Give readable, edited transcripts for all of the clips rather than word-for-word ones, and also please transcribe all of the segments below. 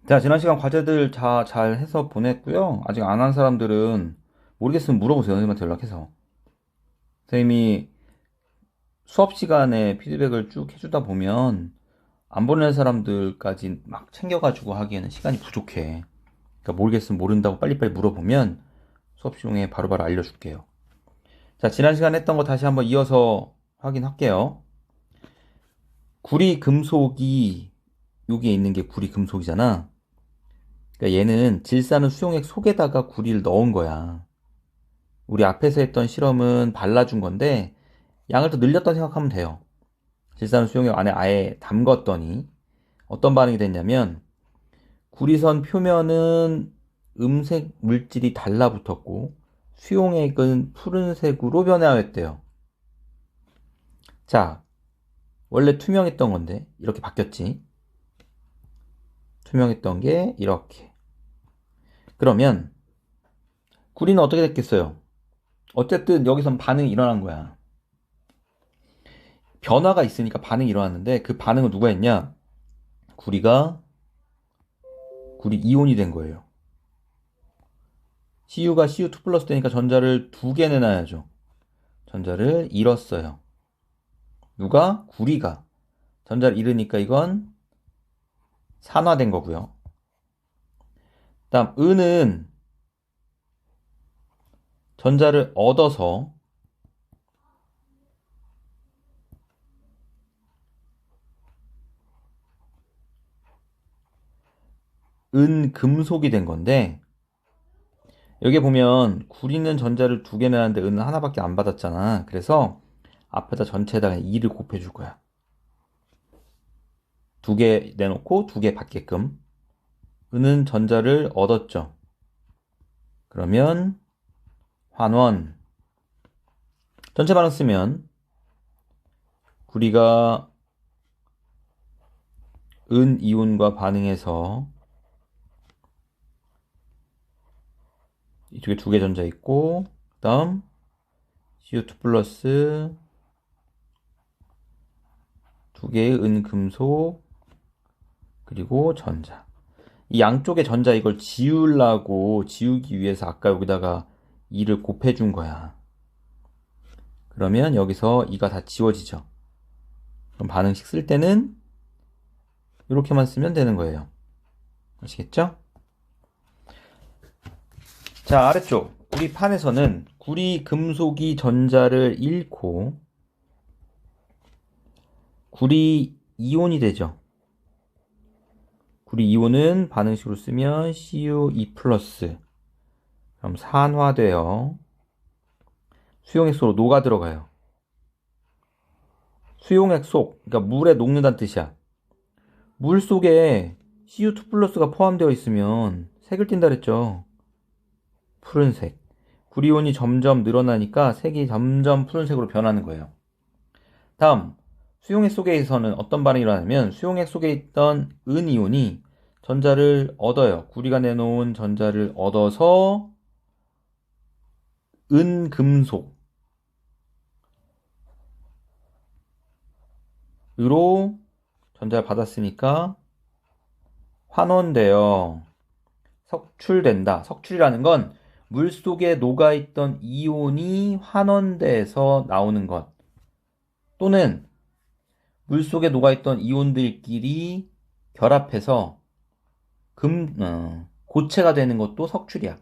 자, 지난 시간 과제들 다 잘 해서 보냈고요. 아직 안 한 사람들은 모르겠으면 물어보세요. 선생님한테 연락해서. 선생님이 수업 시간에 피드백을 쭉 해주다 보면 안 보낸 사람들까지 막 챙겨가지고 하기에는 시간이 부족해. 그러니까 모르겠으면 모른다고 빨리빨리 물어보면 수업 중에 바로바로 알려줄게요. 자, 지난 시간에 했던 거 다시 한번 이어서 확인할게요. 구리 금속이 여기에 있는 게 구리 금속이잖아. 그러니까 얘는 질산은 수용액 속에다가 구리를 넣은 거야. 우리 앞에서 했던 실험은 발라준 건데 양을 더 늘렸다 생각하면 돼요. 질산은 수용액 안에 아예 담궜더니 어떤 반응이 됐냐면 구리선 표면은 음색 물질이 달라붙었고 수용액은 푸른색으로 변화했대요. 자, 원래 투명했던 건데 이렇게 바뀌었지. 투명했던 게 이렇게. 그러면 구리는 어떻게 됐겠어요? 어쨌든 여기선 반응이 일어난 거야. 변화가 있으니까 반응이 일어났는데 그 반응은 누가 했냐? 구리가 구리 이온이 된 거예요. Cu가 Cu2 플러스 되니까 전자를 두 개 내놔야죠. 전자를 잃었어요. 누가? 구리가. 전자를 잃으니까 이건 산화된 거고요. 다음 은은 전자를 얻어서 은금속이 된 건데 여기 보면 구리는 전자를 두 개 내놨는데 은은 하나밖에 안 받았잖아. 그래서 앞에다 전체에다 2를 곱해줄 거야. 두 개 내놓고 두 개 받게끔. 은은 전자를 얻었죠. 그러면 환원. 전체 반응 쓰면 구리가 은 이온과 반응해서 이쪽에 두 개 전자 있고 그 다음 CO2 플러스 두 개의 은금속 그리고 전자. 이 양쪽의 전자 이걸 지우기 위해서 아까 여기다가 2를 곱해준 거야. 그러면 여기서 2가 다 지워지죠. 그럼 반응식 쓸 때는 이렇게만 쓰면 되는 거예요. 아시겠죠? 자, 아래쪽 우리 판에서는 구리 금속이 전자를 잃고 구리 이온이 되죠. 구리 이온은 반응식으로 쓰면 Cu2 플러스 그럼 산화되어 수용액 속으로 녹아 들어가요. 수용액 속, 그러니까 물에 녹는다는 뜻이야. 물 속에 Cu2 플러스가 포함되어 있으면 색을 띈다 그랬죠. 푸른색. 구리온이 점점 늘어나니까 색이 점점 푸른색으로 변하는 거예요. 다음, 수용액 속에서는 어떤 반응이 일어나냐면 수용액 속에 있던 은이온이 전자를 얻어요. 구리가 내놓은 전자를 얻어서 은금속으로 전자를 받았으니까 환원되어 석출된다. 석출이라는 건 물속에 녹아있던 이온이 환원돼서 나오는 것 또는 물속에 녹아있던 이온들끼리 결합해서 고체가 되는 것도 석출이야.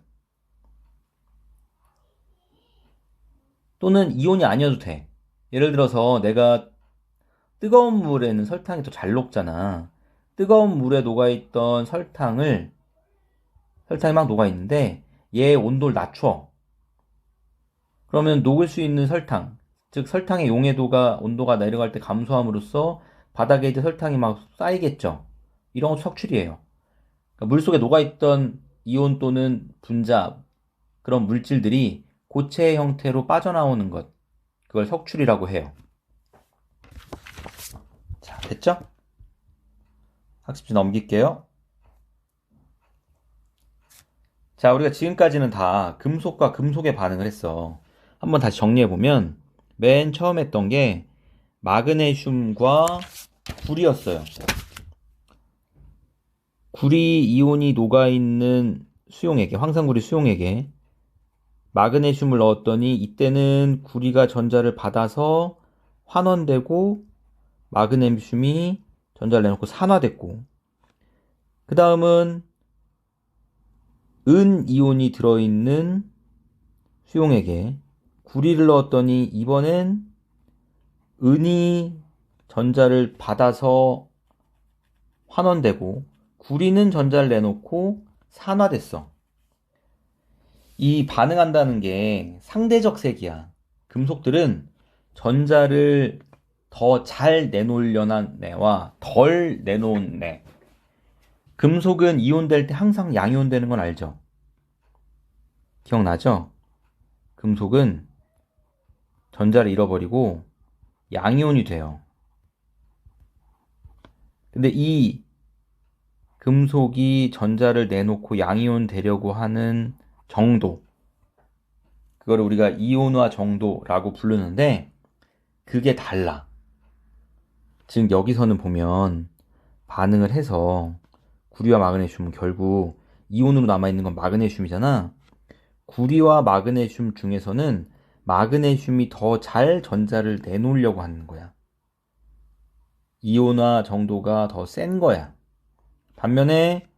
또는 이온이 아니어도 돼. 예를 들어서 내가 뜨거운 물에는 설탕이 더 잘 녹잖아. 뜨거운 물에 녹아있던 설탕이 막 녹아있는데 얘의 온도를 낮춰. 그러면 녹을 수 있는 설탕, 즉 설탕의 용해도가 온도가 내려갈 때 감소함으로써 바닥에 이제 설탕이 막 쌓이겠죠. 이런 건 석출이에요. 그러니까 물속에 녹아있던 이온 또는 분자 그런 물질들이 고체의 형태로 빠져나오는 것 그걸 석출이라고 해요. 자, 됐죠? 학습지 넘길게요. 자, 우리가 지금까지는 다 금속과 금속의 반응을 했어. 한번 다시 정리해보면 맨 처음 했던 게 마그네슘과 불이었어요. 구리 이온이 녹아있는 수용액에, 황산구리 수용액에 마그네슘을 넣었더니 이때는 구리가 전자를 받아서 환원되고 마그네슘이 전자를 내놓고 산화됐고, 그 다음은 은 이온이 들어있는 수용액에 구리를 넣었더니 이번엔 은이 전자를 받아서 환원되고 구리는 전자를 내놓고 산화됐어. 이 반응한다는 게 상대적 색이야. 금속들은 전자를 더 잘 내놓으려는 애와 덜 내놓은 애. 금속은 이온될 때 항상 양이온 되는 건 알죠? 기억나죠? 금속은 전자를 잃어버리고 양이온이 돼요. 근데 이 금속이 전자를 내놓고 양이온 되려고 하는 정도, 그거를 우리가 이온화 정도라고 부르는데 그게 달라. 즉 여기서는 보면 반응을 해서 구리와 마그네슘은 결국 이온으로 남아있는 건 마그네슘이잖아. 구리와 마그네슘 중에서는 마그네슘이 더 잘 전자를 내놓으려고 하는 거야. 이온화 정도가 더 센 거야. 반면에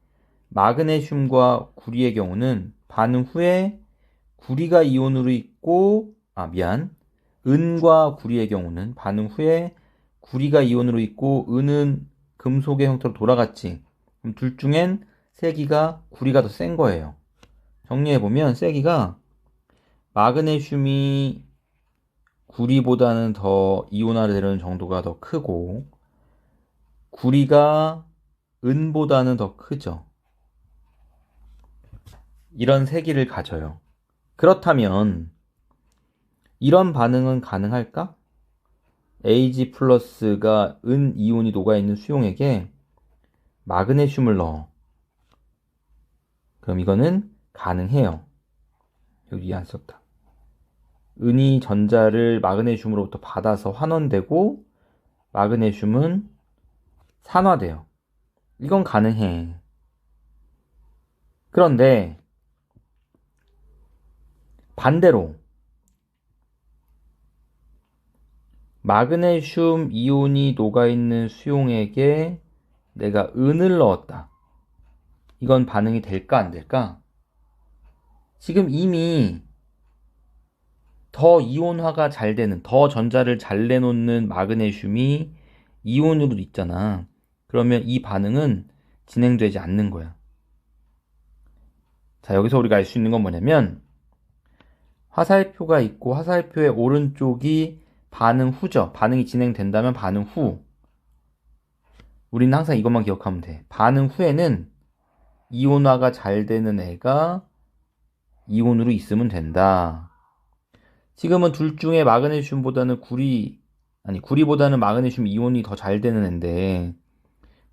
마그네슘과 구리의 경우는 반응 후에 구리가 이온으로 있고, 은과 구리의 경우는 반응 후에 구리가 이온으로 있고 은은 금속의 형태로 돌아갔지. 그럼 둘 중엔 세기가 구리가 더 센 거예요. 정리해보면 세기가 마그네슘이 구리보다는 더 이온화를 되려는 정도가 더 크고 구리가 은보다는 더 크죠. 이런 세기를 가져요. 그렇다면 이런 반응은 가능할까? Ag 플러스가 은 이온이 녹아있는 수용액에 마그네슘을 넣어. 그럼 이거는 가능해요. 여기 안 썼다. 은이 전자를 마그네슘으로부터 받아서 환원되고 마그네슘은 산화돼요. 이건 가능해. 그런데 반대로 마그네슘 이온이 녹아있는 수용액에 내가 은을 넣었다. 이건 반응이 될까 안 될까? 지금 이미 더 이온화가 잘 되는, 더 전자를 잘 내놓는 마그네슘이 이온으로 있잖아. 그러면 이 반응은 진행되지 않는 거야. 자, 여기서 우리가 알 수 있는 건 뭐냐면 화살표가 있고 화살표의 오른쪽이 반응 후죠. 반응이 진행된다면 반응 후. 우리는 항상 이것만 기억하면 돼. 반응 후에는 이온화가 잘 되는 애가 이온으로 있으면 된다. 지금은 둘 중에 마그네슘보다는 구리보다는 마그네슘 이온이 더 잘 되는 애인데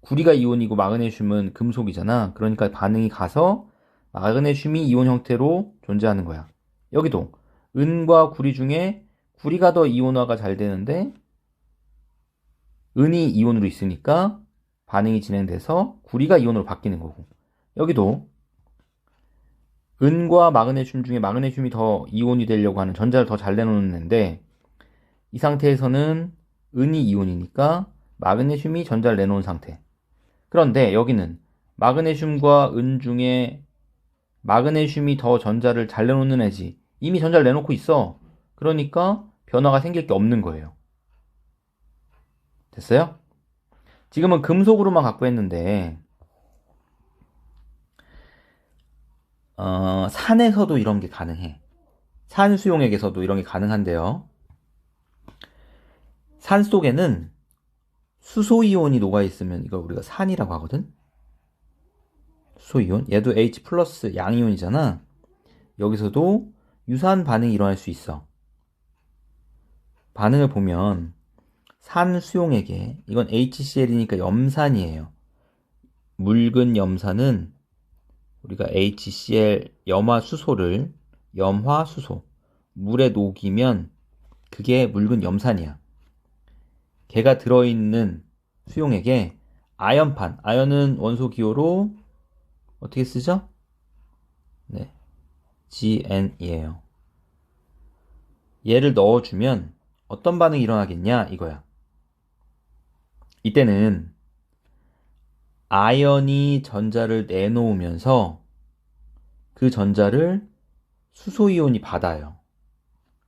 구리가 이온이고 마그네슘은 금속이잖아. 그러니까 반응이 가서 마그네슘이 이온 형태로 존재하는 거야. 여기도 은과 구리 중에 구리가 더 이온화가 잘 되는데 은이 이온으로 있으니까 반응이 진행돼서 구리가 이온으로 바뀌는 거고, 여기도 은과 마그네슘 중에 마그네슘이 더 이온이 되려고 하는, 전자를 더 잘 내놓는 애인데 이 상태에서는 은이 이온이니까 마그네슘이 전자를 내놓은 상태. 그런데 여기는 마그네슘과 은 중에 마그네슘이 더 전자를 잘 내놓는 애지. 이미 전자를 내놓고 있어. 그러니까 변화가 생길 게 없는 거예요. 됐어요? 지금은 금속으로만 갖고 했는데 산에서도 이런 게 가능해. 산 수용액에서도 이런 게 가능한데요. 산 속에는 수소이온이 녹아있으면 이걸 우리가 산이라고 하거든. 수소이온, 얘도 H 플러스 양이온이잖아. 여기서도 유사한 반응이 일어날 수 있어. 반응을 보면 산 수용액에, 이건 HCl이니까 염산이에요. 묽은 염산은 우리가 HCl 염화수소를, 염화수소, 물에 녹이면 그게 묽은 염산이야. 걔가 들어있는 수용액에 아연판. 아연은 원소 기호로 어떻게 쓰죠? 네. GN이에요. 얘를 넣어주면 어떤 반응이 일어나겠냐 이거야. 이때는 아연이 전자를 내놓으면서 그 전자를 수소이온이 받아요.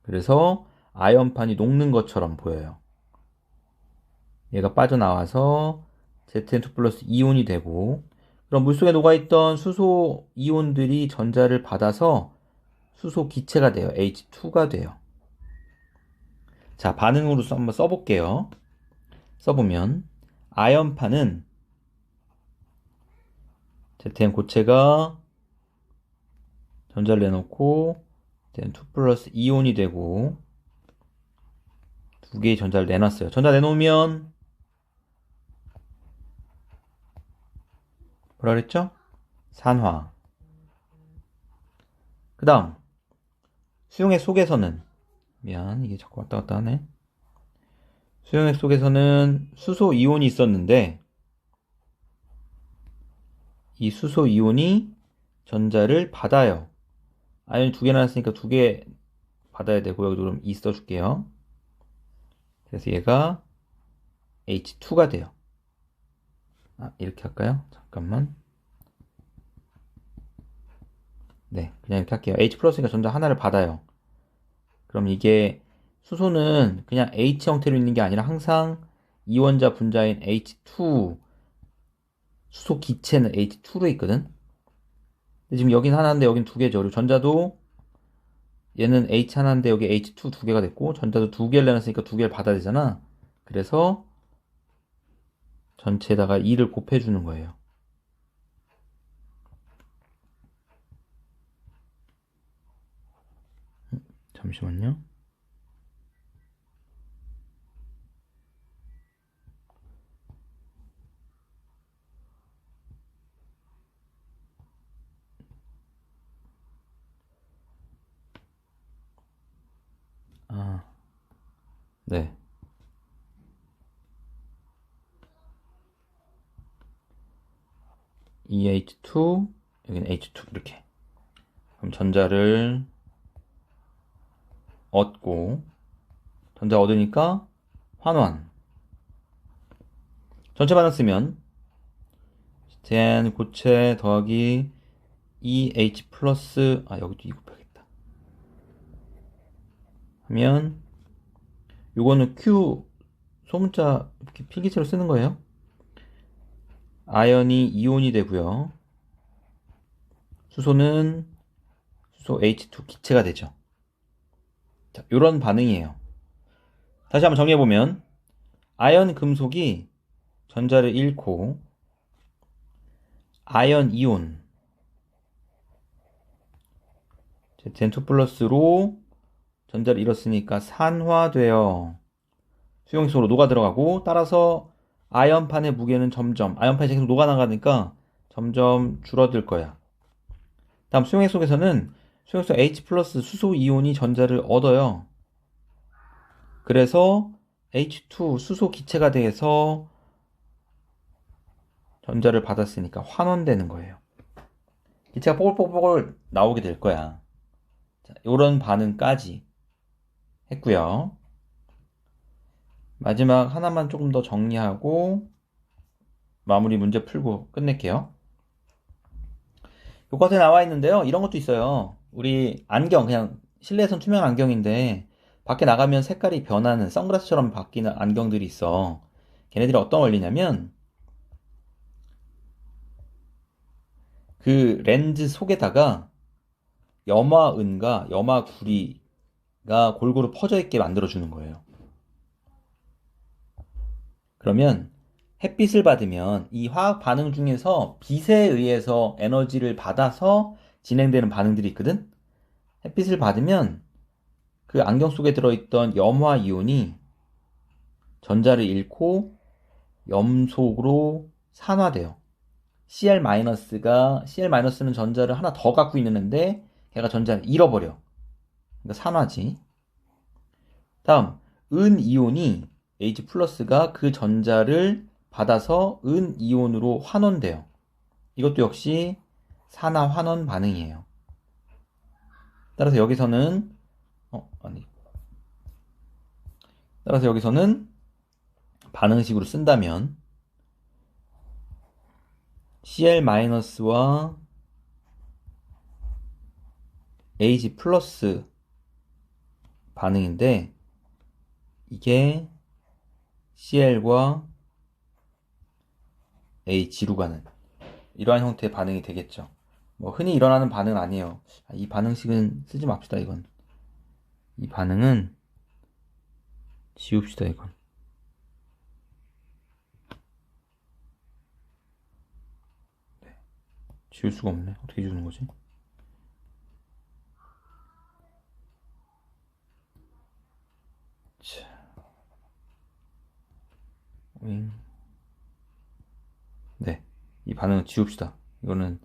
그래서 아연판이 녹는 것처럼 보여요. 얘가 빠져나와서 Zn2 플러스 이온이 되고, 그럼 물속에 녹아있던 수소 이온들이 전자를 받아서 수소 기체가 돼요. H2가 돼요. 자, 반응으로 한번 써볼게요. 써보면 아연판은 Zn 고체가 전자를 내놓고 Zn2 플러스 이온이 되고 두 개의 전자를 내놨어요. 전자 내놓으면 뭐라 그랬죠? 산화. 그 다음 수용액 속에서는 이게 자꾸 왔다 갔다 하네. 수용액 속에서는 수소 이온이 있었는데 이 수소 이온이 전자를 받아요. 아연이 두 개 나왔으니까 두 개 받아야 되고 여기도 그럼 2 써줄게요. 그래서 얘가 H2가 돼요. 이렇게 할까요? 잠깐만. 네, 그냥 이렇게 할게요. H 플러스니까 전자 하나를 받아요. 그럼 이게 수소는 그냥 H 형태로 있는 게 아니라 항상 이원자 분자인 H2, 수소 기체는 H2로 있거든. 근데 지금 여긴 하나인데 여긴 두 개죠. 그리고 전자도 얘는 H 하나인데 여기 H2 두 개가 됐고 전자도 두 개를 내놨으니까 두 개를 받아야 되잖아. 그래서 전체에다가 2를 곱해주는 거예요. 잠시만요. 네. EH2, 여기는 H2 이렇게. 그럼 전자를 얻고 전자 얻으니까 환원. 전체 반응 쓰면 Zn 고체 더하기 EH 플러스 여기도 2 곱하겠다. 하면 요거는 Q 소문자 이렇게 필기체로 쓰는 거예요. 아연이 이온이 되고요. 수소는 수소 H2 기체가 되죠. 자, 요런 반응이에요. 다시 한번 정리해보면 아연 금속이 전자를 잃고 아연 이온 Zn2 플러스로 전자를 잃었으니까 산화되어 수용액으로 녹아 들어가고, 따라서 아연판의 무게는 점점, 아연판이 계속 녹아나가니까 점점 줄어들 거야. 다음 수용액 속에서는 수용액 H 플러스 수소 이온이 전자를 얻어요. 그래서 H2 수소 기체가 돼서 전자를 받았으니까 환원되는 거예요. 기체가 뽀글뽀글 나오게 될 거야. 자, 요런 반응까지 했고요. 마지막 하나만 조금 더 정리하고 마무리 문제 풀고 끝낼게요. 교과서에 나와 있는데요. 이런 것도 있어요. 우리 안경, 그냥 실내에선 투명 안경인데 밖에 나가면 색깔이 변하는 선글라스처럼 바뀌는 안경들이 있어. 걔네들이 어떤 원리냐면 그 렌즈 속에다가 염화은과 염화구리가 골고루 퍼져 있게 만들어주는 거예요. 그러면 햇빛을 받으면 이 화학 반응 중에서 빛에 의해서 에너지를 받아서 진행되는 반응들이 있거든. 햇빛을 받으면 그 안경 속에 들어있던 염화 이온이 전자를 잃고 염속으로 산화돼요. CL-는 전자를 하나 더 갖고 있는 애인데 걔가 전자를 잃어버려. 그러니까 산화지. 다음 은 이온이 H 플러스가 그 전자를 받아서 은 이온으로 환원돼요. 이것도 역시 산화 환원 반응이에요. 따라서 여기서는 반응식으로 쓴다면 Cl-와 Ag 플러스 반응인데 이게 Cl과 H로 가는 이러한 형태의 반응이 되겠죠. 뭐 흔히 일어나는 반응은 아니에요. 이 반응식은 쓰지 맙시다. 이건 이 반응은 지웁시다. 이건 네. 지울 수가 없네. 어떻게 지우는 거지? 자, 네, 이 반응은 지웁시다. 이거는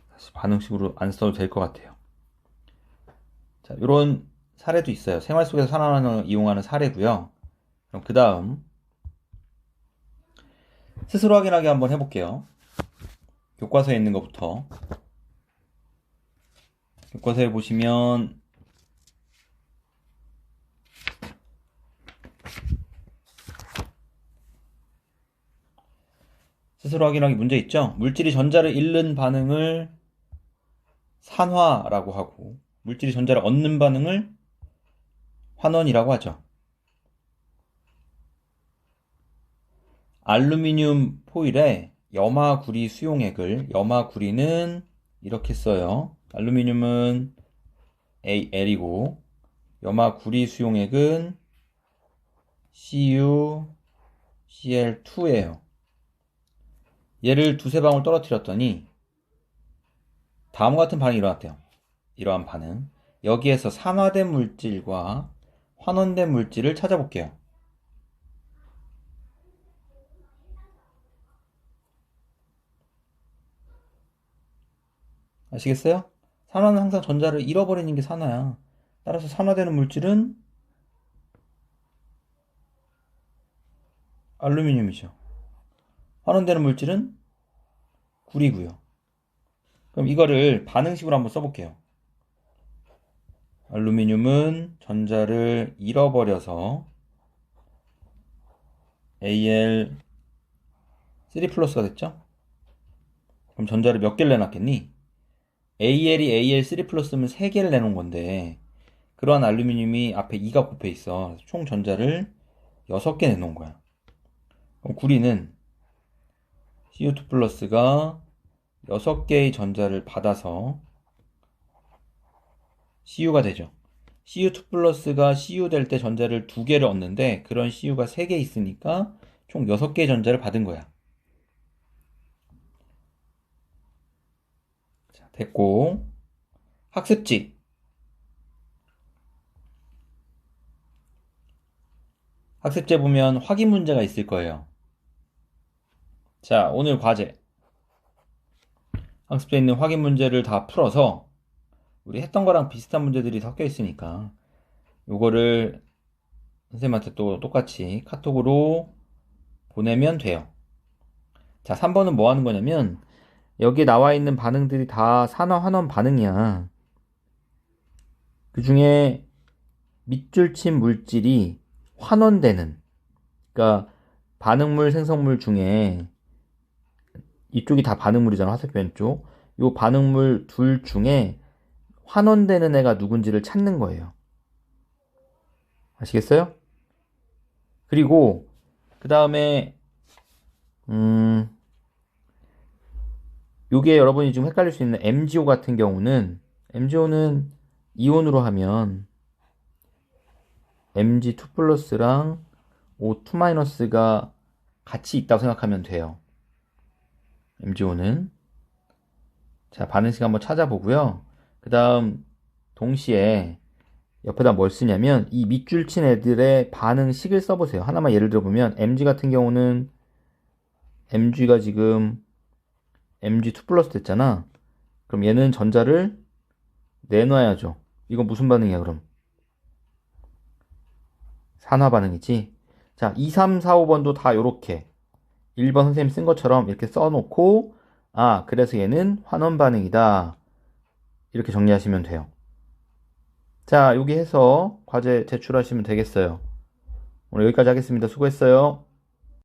사실 반응식으로 안 써도 될 것 같아요. 자, 이런 사례도 있어요. 생활 속에서 산화환원을 이용하는 사례고요. 그럼 그 다음 스스로 확인하기 한번 해볼게요. 교과서에 있는 것부터. 교과서에 보시면 스스로 확인하기 문제 있죠? 물질이 전자를 잃는 반응을 산화라고 하고 물질이 전자를 얻는 반응을 환원이라고 하죠. 알루미늄 포일에 염화구리 수용액을 염화구리는 이렇게 써요. 알루미늄은 Al이고 염화구리 수용액은 CuCl2예요. 얘를 두세 방울 떨어뜨렸더니 다음과 같은 반응이 일어났대요. 이러한 반응. 여기에서 산화된 물질과 환원된 물질을 찾아볼게요. 아시겠어요? 산화는 항상 전자를 잃어버리는 게 산화야. 따라서 산화되는 물질은 알루미늄이죠. 환원되는 물질은 구리고요. 그럼 이거를 반응식으로 한번 써볼게요. 알루미늄은 전자를 잃어버려서 Al3 플러스가 됐죠? 그럼 전자를 몇 개를 내놨겠니? Al이 Al3 플러스면 3개를 내놓은 건데 그러한 알루미늄이 앞에 2가 곱해 있어. 총 전자를 6개 내놓은 거야. 그럼 구리는 Cu2 플러스가 6개의 전자를 받아서 Cu가 되죠. Cu2 플러스가 Cu 될 때 전자를 2개를 얻는데 그런 Cu가 3개 있으니까 총 6개의 전자를 받은 거야. 자, 됐고 학습지 보면 확인 문제가 있을 거예요. 자, 오늘 과제 학습지에 있는 확인 문제를 다 풀어서 우리 했던 거랑 비슷한 문제들이 섞여 있으니까 요거를 선생님한테 또 똑같이 카톡으로 보내면 돼요. 자, 3번은 뭐 하는 거냐면 여기 나와 있는 반응들이 다 산화 환원 반응이야. 그 중에 밑줄 친 물질이 환원되는, 그러니까 반응물 생성물 중에 이쪽이 다 반응물이잖아, 화살표 쪽. 요 반응물 둘 중에 환원되는 애가 누군지를 찾는 거예요. 아시겠어요? 그리고 그 다음에 요게 여러분이 지금 헷갈릴 수 있는 MgO 같은 경우는 MgO는 이온으로 하면 Mg2 플러스랑 O2 마이너스가 같이 있다고 생각하면 돼요. MgO는. 자, 반응식 한번 찾아보고요. 그 다음 동시에 옆에다 뭘 쓰냐면 이 밑줄 친 애들의 반응식을 써보세요. 하나만 예를 들어보면 Mg 같은 경우는 Mg가 지금 Mg2 플러스 됐잖아. 그럼 얘는 전자를 내놔야죠. 이건 무슨 반응이야 그럼? 산화 반응이지. 자, 2, 3, 4, 5번도 다 요렇게 1번 선생님 쓴 것처럼 이렇게 써놓고, 아, 그래서 얘는 환원 반응이다. 이렇게 정리하시면 돼요. 자, 여기 해서 과제 제출하시면 되겠어요. 오늘 여기까지 하겠습니다. 수고했어요.